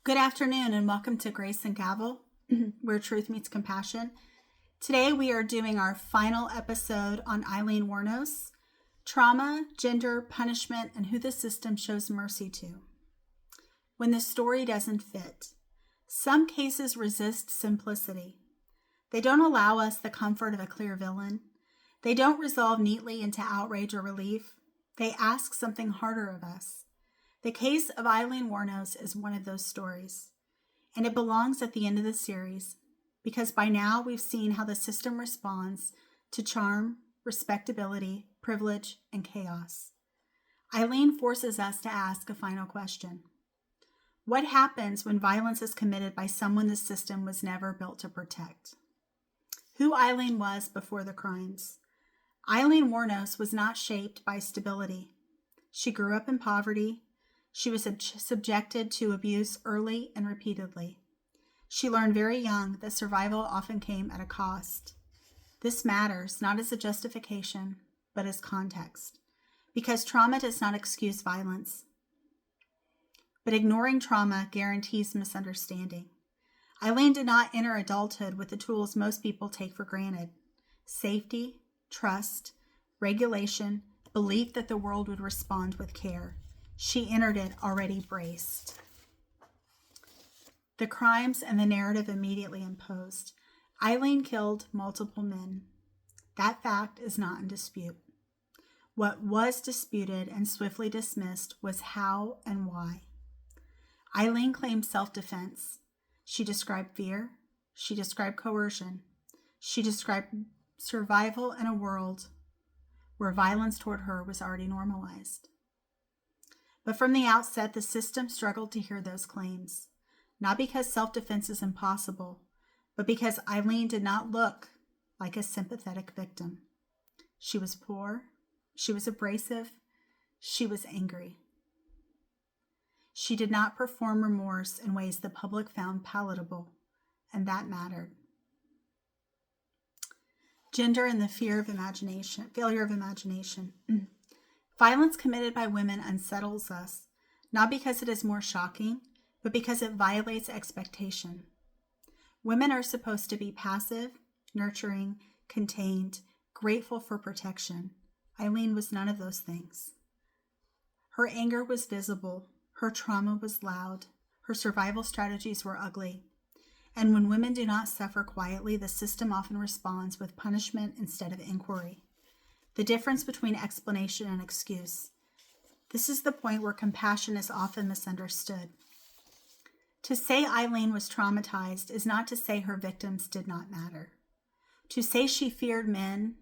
Good afternoon and welcome to Grace and Gavel, where truth meets compassion. Today we are doing our final episode on Aileen Wuornos, trauma, gender, punishment, and who the system shows mercy to. When the story doesn't fit, some cases resist simplicity. They don't allow us the comfort of a clear villain. They don't resolve neatly into outrage or relief. They ask something harder of us. The case of Aileen Wuornos is one of those stories, and it belongs at the end of the series because by now we've seen how the system responds to charm, respectability, privilege, and chaos. Aileen forces us to ask a final question. What happens when violence is committed by someone the system was never built to protect? Who Aileen was before the crimes. Aileen Wuornos was not shaped by stability. She grew up in poverty. She was subjected to abuse early and repeatedly. She learned very young that survival often came at a cost. This matters not as a justification, but as context, because trauma does not excuse violence. But ignoring trauma guarantees misunderstanding. Aileen did not enter adulthood with the tools most people take for granted: safety, trust, regulation, belief that the world would respond with care. She entered it already braced. The crimes and the narrative immediately imposed. Aileen killed multiple men. That fact is not in dispute. What was disputed and swiftly dismissed was how and why. Aileen claimed self-defense. She described fear. She described coercion. She described survival in a world where violence toward her was already normalized. But from the outset, the system struggled to hear those claims, not because self-defense is impossible, but because Aileen did not look like a sympathetic victim. She was poor, she was abrasive, she was angry. She did not perform remorse in ways the public found palatable, and that mattered. Gender and the failure of imagination. Violence committed by women unsettles us, not because it is more shocking, but because it violates expectation. Women are supposed to be passive, nurturing, contained, grateful for protection. Aileen was none of those things. Her anger was visible, her trauma was loud, her survival strategies were ugly. And when women do not suffer quietly, the system often responds with punishment instead of inquiry. The difference between explanation and excuse. This is the point where compassion is often misunderstood. To say Aileen was traumatized is not to say her victims did not matter. To say she feared men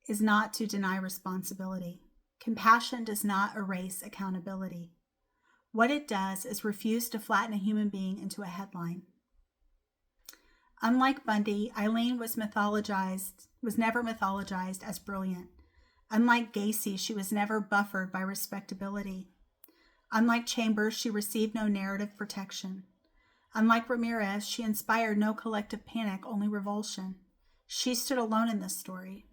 is not to deny responsibility. Compassion does not erase accountability. What it does is refuse to flatten a human being into a headline. Unlike Bundy, Aileen was never mythologized as brilliant. Unlike Gacy, she was never buffered by respectability. Unlike Chambers, she received no narrative protection. Unlike Ramirez, she inspired no collective panic, only revulsion. She stood alone in this story.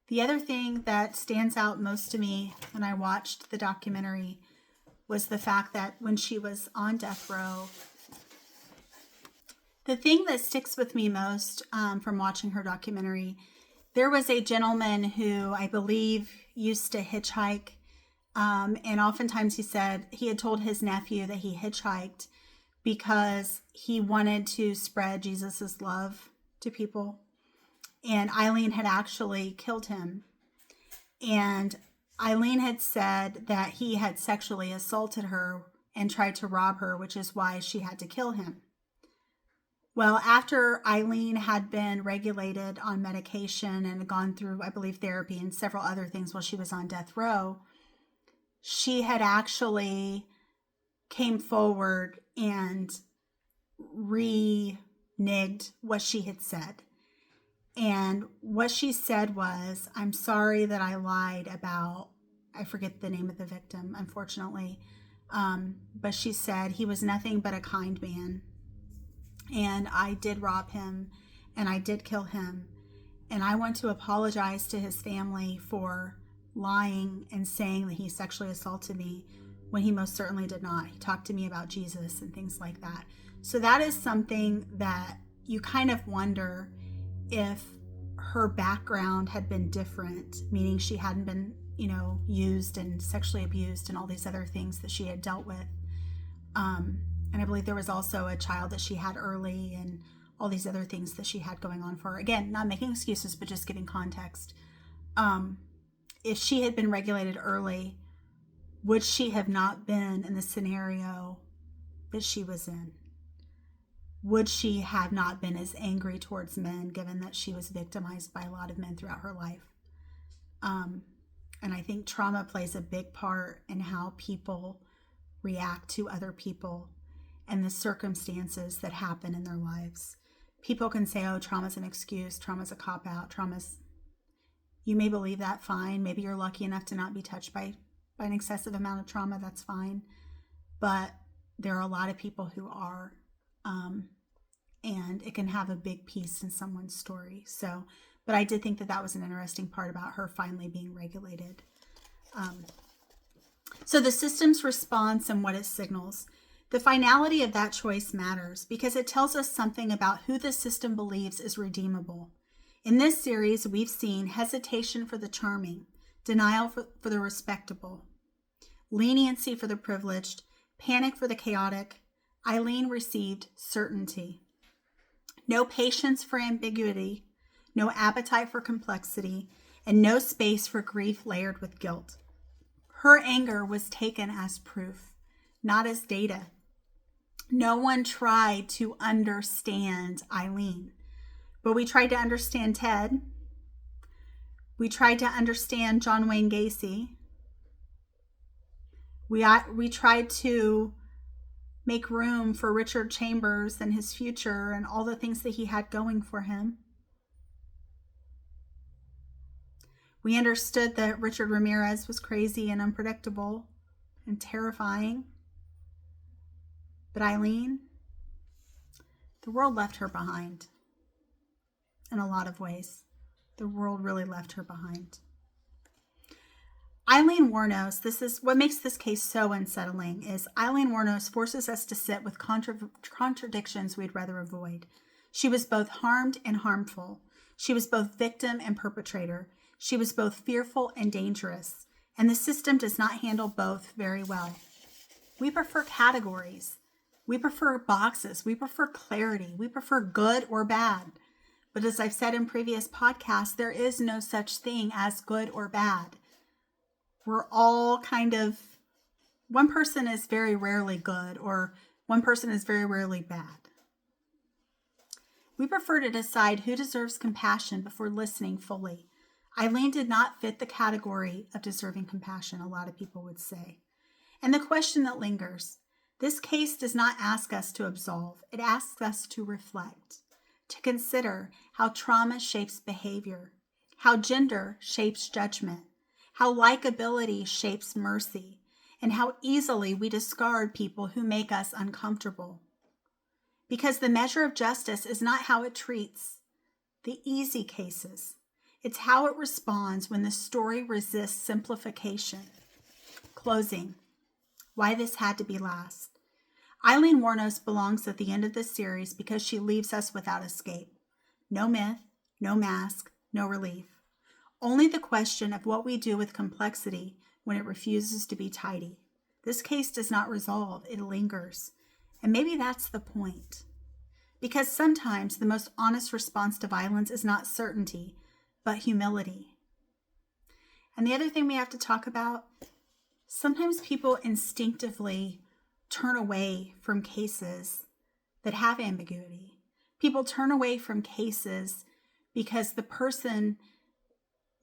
The other thing that stands out most to me when I watched the documentary was the fact that when she was on death row, the thing that sticks with me most from watching her documentary, there was a gentleman who I believe used to hitchhike, and oftentimes he said he had told his nephew that he hitchhiked because he wanted to spread Jesus's love to people, and Aileen had actually killed him. And Aileen had said that he had sexually assaulted her and tried to rob her, which is why she had to kill him. Well, after Aileen had been regulated on medication and gone through, I believe, therapy and several other things while she was on death row, she had actually came forward and reneged what she had said. And what she said was, "I'm sorry that I lied about," I forget the name of the victim, unfortunately, but she said he was nothing but a kind man. And I did rob him, and I did kill him. And I want to apologize to his family for lying and saying that he sexually assaulted me when he most certainly did not. He talked to me about Jesus and things like that. So that is something that you kind of wonder if her background had been different, meaning she hadn't been, used and sexually abused and all these other things that she had dealt with. And I believe there was also a child that she had early and all these other things that she had going on for her. Again, not making excuses, but just giving context. If she had been regulated early, would she have not been in the scenario that she was in? Would she have not been as angry towards men, given that she was victimized by a lot of men throughout her life? And I think trauma plays a big part in how people react to other people and the circumstances that happen in their lives. People can say, oh, trauma's an excuse, trauma's a cop-out, you may believe that, fine. Maybe you're lucky enough to not be touched by an excessive amount of trauma, that's fine. But there are a lot of people who are, and it can have a big piece in someone's story. But I did think that was an interesting part about her finally being regulated. So the system's response and what it signals. The finality of that choice matters because it tells us something about who the system believes is redeemable. In this series, we've seen hesitation for the charming, denial for the respectable, leniency for the privileged, panic for the chaotic. Aileen received certainty. No patience for ambiguity, no appetite for complexity, and no space for grief layered with guilt. Her anger was taken as proof, not as data. No one tried to understand Aileen, but we tried to understand Ted. We tried to understand John Wayne Gacy. We tried to make room for Richard Chambers and his future and all the things that he had going for him. We understood that Richard Ramirez was crazy and unpredictable and terrifying. But Aileen, the world left her behind. In a lot of ways, the world really left her behind. Aileen Wuornos, this is what makes this case so unsettling, is Aileen Wuornos forces us to sit with contradictions we'd rather avoid. She was both harmed and harmful. She was both victim and perpetrator. She was both fearful and dangerous. And the system does not handle both very well. We prefer categories. We prefer boxes. We prefer clarity. We prefer good or bad. But as I've said in previous podcasts, there is no such thing as good or bad. We're all one person is very rarely good or one person is very rarely bad. We prefer to decide who deserves compassion before listening fully. Aileen did not fit the category of deserving compassion, a lot of people would say. And the question that lingers, this case does not ask us to absolve. It asks us to reflect, to consider how trauma shapes behavior, how gender shapes judgment, how likability shapes mercy, and how easily we discard people who make us uncomfortable. Because the measure of justice is not how it treats the easy cases. It's how it responds when the story resists simplification. Closing. Why this had to be last. Aileen Wuornos belongs at the end of this series because she leaves us without escape. No myth, no mask, no relief. Only the question of what we do with complexity when it refuses to be tidy. This case does not resolve, it lingers. And maybe that's the point. Because sometimes the most honest response to violence is not certainty, but humility. And the other thing we have to talk about, sometimes people instinctively turn away from cases that have ambiguity. People turn away from cases because the person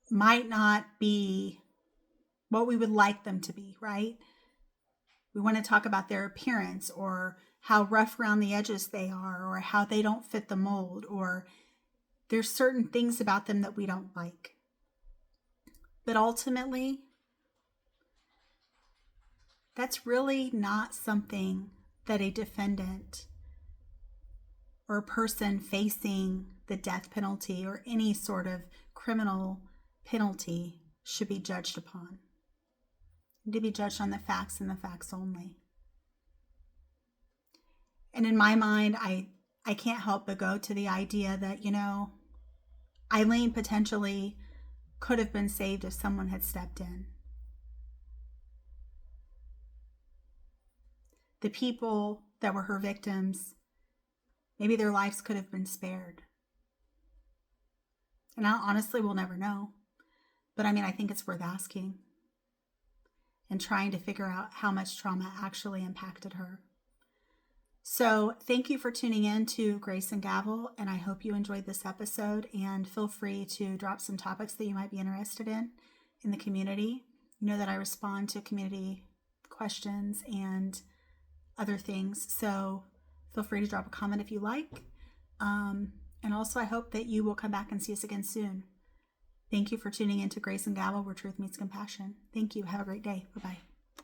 might not be what we would like them to be, right? We want to talk about their appearance or how rough around the edges they are or how they don't fit the mold or there's certain things about them that we don't like. But ultimately, that's really not something that a defendant or a person facing the death penalty or any sort of criminal penalty should be judged upon. to be judged on the facts and the facts only. And in my mind, I can't help but go to the idea that, Aileen potentially could have been saved if someone had stepped in. The people that were her victims, maybe their lives could have been spared. And honestly, we'll never know. But I think it's worth asking and trying to figure out how much trauma actually impacted her. So thank you for tuning in to Grace and Gavel, and I hope you enjoyed this episode, and feel free to drop some topics that you might be interested in the community. You know that I respond to community questions and other things, so feel free to drop a comment if you like. And also I hope that you will come back and see us again soon. Thank you for tuning in to Grace and Gavel, where truth meets compassion. Thank you. Have a great day. Bye-bye.